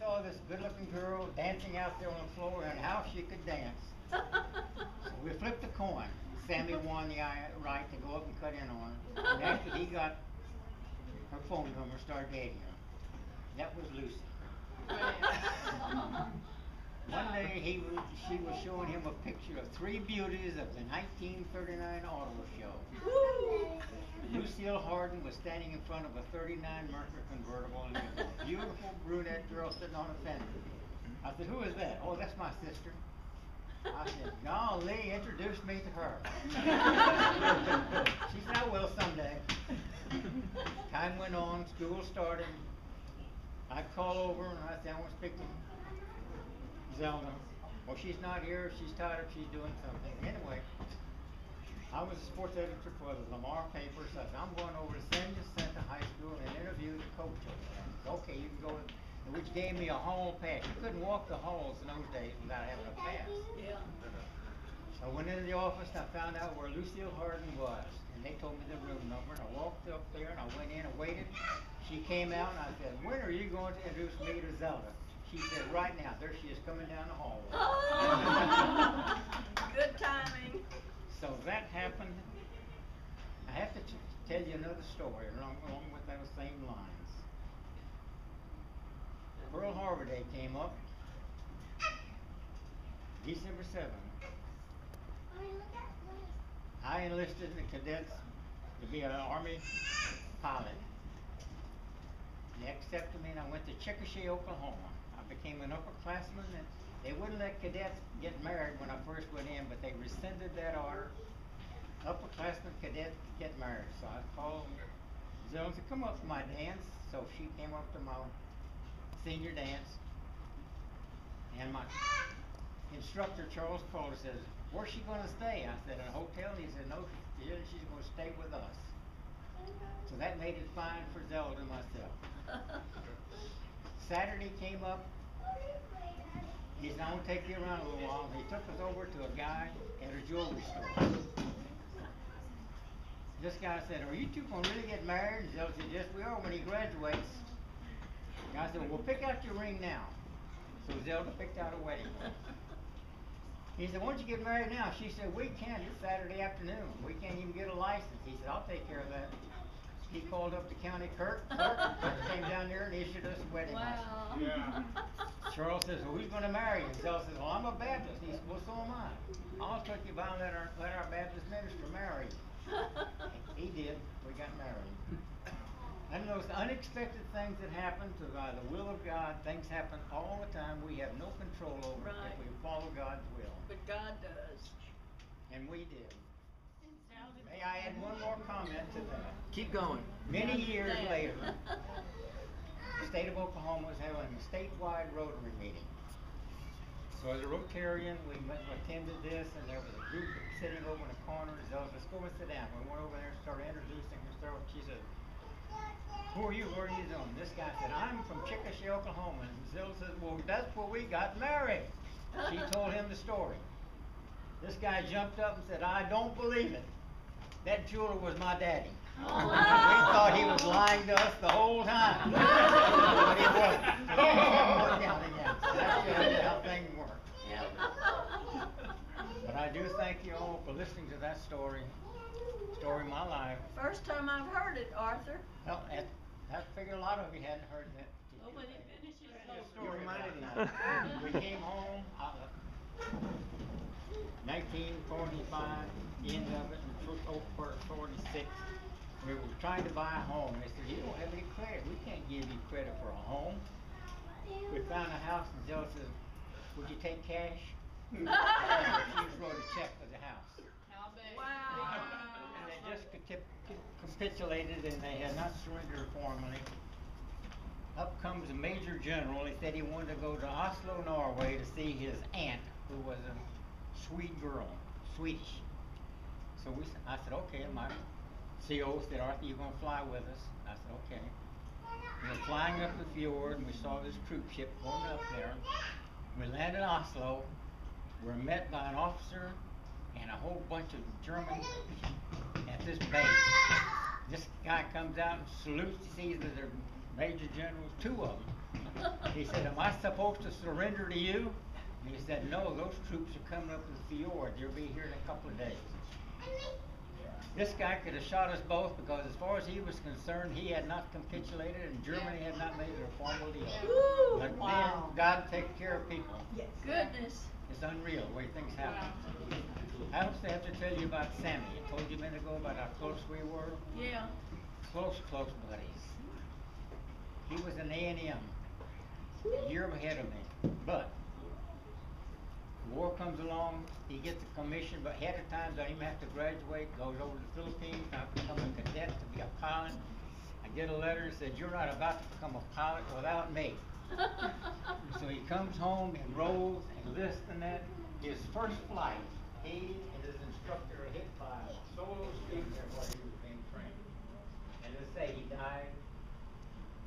saw this good-looking girl dancing out there on the floor and how she could dance. So we flipped a coin. Sammy won the right to go up and cut in on her. And after he got her phone number, started dating her. That was Lucy. One day she was showing him a picture of three beauties of the 1939 auto show. Lucille Hardin was standing in front of a 39 Mercury convertible and there was a beautiful brunette girl sitting on a fender. I said, who is that? Oh, that's my sister. I said, golly, introduce me to her. She said, I will someday. Time went on, school started. I'd call over and I'd say, I want to speak to Zelda. Well, she's not here, she's tied up, she's doing something. Anyway, I was a sports editor for the Lamar paper, so I said, I'm going over to San Jacinto High School and interview the coach over there. Said, okay, you can go, which gave me a hall pass. You couldn't walk the halls in those days without having a pass. Yeah. So I went into the office and I found out where Lucille Hardin was. And they told me the room number and I walked up there and I went in and waited. She came out and I said, when are you going to introduce me to Zelda? She said, right now. There she is coming down the hallway. Oh, good timing. So that happened. I have to tell you another story along with those same lines. Pearl Harbor Day came up, December 7th. I enlisted in the cadets to be an Army pilot. They accepted me and I went to Chickasha, Oklahoma. I became an upperclassman and they wouldn't let cadets get married when I first went in, but they rescinded that order. Upperclassmen cadets get married. So I called Zilla and said, come up to my dance. So she came up to my senior dance. And my instructor, Charles Calder, says, where's she going to stay? I said, in a hotel. And he said, no, she's going to stay with us. So that made it fine for Zelda and myself. Saturday came up. He said, I'm going to take you around a little while. He took us over to a guy at a jewelry store. This guy said, are you two going to really get married? And Zelda said, yes, we are when he graduates. The guy said, well, pick out your ring now. So Zelda picked out a wedding ring. He said, why don't you get married now? She said, we can't. It's Saturday afternoon. We can't even get a license. He said, I'll take care of that. He called up the county clerk. Came down there and issued us a wedding license. Yeah. Charles says, well, who's going to marry you? And Zell says, well, I'm a Baptist. He said, well, so am I. I'll take you by and let our Baptist minister marry you. He did. We got married. And those unexpected things that happen to by the will of God, things happen all the time. We have no control over it if we follow God's will. But God does. And we did. May I add one more comment to that? Keep going. Many years later, the state of Oklahoma was having a statewide Rotary meeting. So as a Rotarian, we attended this, and there was a group sitting over in the corner. Zell said, let's go and sit down. We went over there and started introducing herself. She said, who are you? What are you doing? This guy said, I'm from Chickasha, Oklahoma. And Zell said, well, that's where we got married. She told him the story. This guy jumped up and said, I don't believe it. That jeweler was my daddy. We thought he was lying to us the whole time. But he wasn't. So he worked out again. So that's how things work. But I do thank you all for listening to that story of my life. First time I've heard it, Arthur. Well, I figure a lot of you hadn't heard that. Oh, when it finishes, You reminded me. We came home, 1945, end of it, and took over 46. We were trying to buy a home. They said, you don't have any credit. We can't give you credit for a home. We found a house, and Jill said, would you take cash? She just wrote a check for the house. Wow. And they just capitulated, and they had not surrendered formally. Up comes a major general. He said he wanted to go to Oslo, Norway to see his aunt, who was a Swede girl, Swedish. So I said, okay. My CO said, Arthur, you're going to fly with us? I said, okay. We were flying up the fjord, and we saw this troop ship going up there. We landed in Oslo. We were met by an officer and a whole bunch of Germans at this base. This guy comes out and salutes. He sees that they're major generals, two of them. He said, am I supposed to surrender to you? And he said, no, those troops are coming up the fjord. They'll be here in a couple of days. This guy could have shot us both because as far as he was concerned, he had not capitulated and Germany had not made it a formal deal. Woo, But wow. then God takes care of people. Yes. Goodness. It's unreal the way things happen. I also have to tell you about Sammy. I told you a minute ago about how close we were. Yeah. Close buddies. He was an A&M, a year ahead of me. But war comes along, he gets a commission, but ahead of time, doesn't even have to graduate, goes over to the Philippines, I become a cadet to be a pilot. I get a letter that said, you're not about to become a pilot without me. So he comes home, enrolls, enlists in that. His first flight, he and his instructor are hit by a solo student where he was being trained. And as I say, he died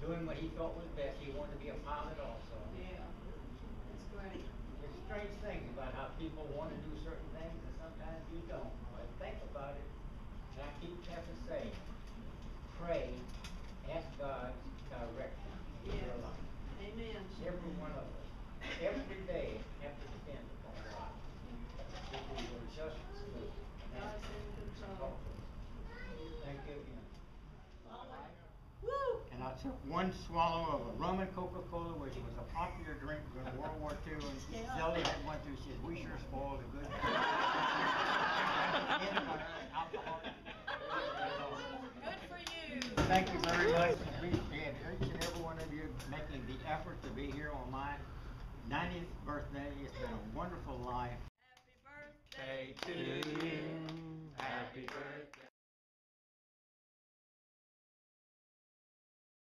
doing what he thought was best. He wanted to be a pilot also. Yeah. That's great. There's strange things about how people want to do certain things and sometimes you don't. But think about it. And I keep having to say, pray, ask God's direction in your life. Amen. Every one of us, every day, have to depend upon God. If we will just live. God's in control. Thank you again. Woo! And I took one swallow of a rum and Coca-Cola, which was a popular drink during World War II, and Zelda had one too. She said, we sure spoiled a good thing. Good for you. Thank you very much. Appreciate each and every one of you making the effort to be here on my 90th birthday. It's been a wonderful life. Happy birthday To you, happy birthday.